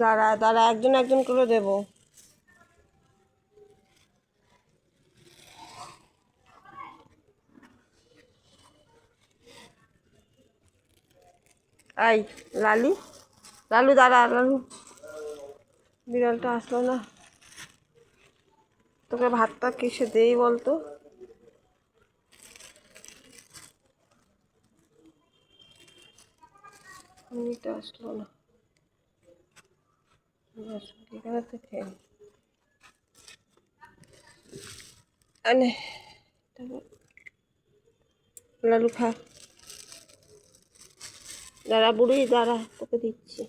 দাঁড়া দাঁড়া, একজন একজন করে দেবো। এই লালু, লালু দাঁড়া, লালু বিড়ালটা আসলো না। তোকে ভাতটা কিসে দেই বলতো? মিনিটা আসলো না, এখানে থেকে আনে। লালু খা, দাঁড়া বুড়ি দাঁড়া, তোকে দিচ্ছি।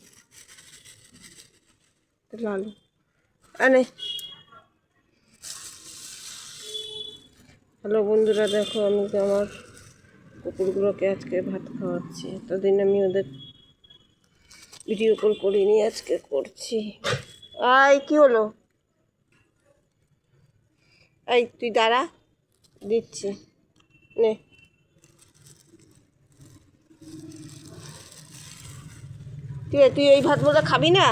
লালু আনে। হ্যালো বন্ধুরা, দেখো আমি তো আমার কুকুরগুলোকে আজকে ভাত খাওয়াচ্ছি। এতদিন আমি ওদের ভিডিও কল করিনি, আজকে করছি। এই কি হলো? এই তুই দাঁড়া, দিচ্ছি নে। তুই এই ভাতগুলো খাবি না?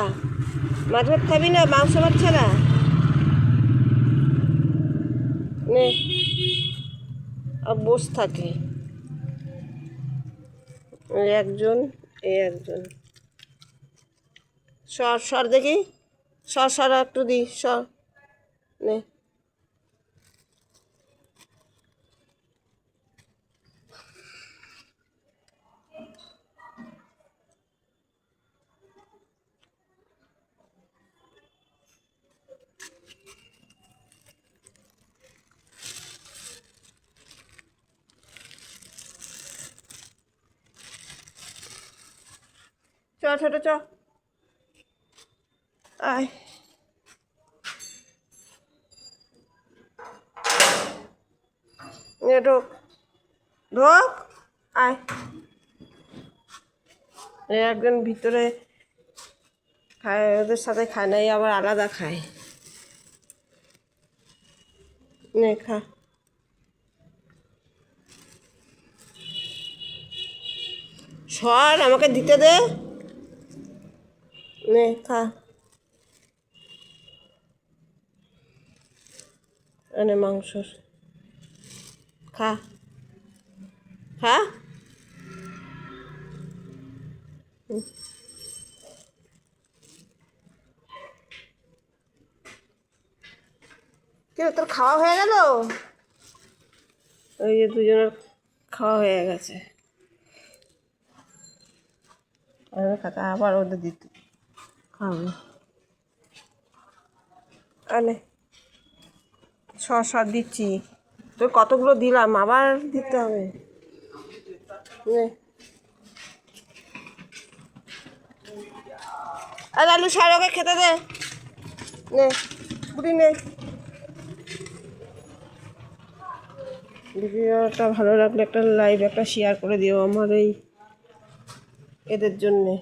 মাছ ভাত খাবি না, মাংস ভাত ছাড়া? নে, আর বস থাকে একজন, একজন। সর সর দেখি, সর সর একটু দি, সর নে। চ ছোট চ, আয়। ঢোক ঢোক, আয়। একজন ভিতরে খায়, ওদের সাথে খায় না, আবার আলাদা খায়। নে খা। সর, আমাকে দিতে দে। নে খা, এনে মাংস খা, খা। কেন তোর খাওয়া হয়ে গেল? ওই যে দুজনের খাওয়া হয়ে গেছে, আবার ওদের দিতে খাবে। আনে, সর দিচ্ছি। তোর কতগুলো দিলাম, আবার দিতে হবে। আর আলু সার, ওকে খেতে দে। নে বুড়ি নে। ভিডিওটা ভালো লাগলে একটা লাইক, একটা শেয়ার করে দিও আমার এই এদের জন্যে।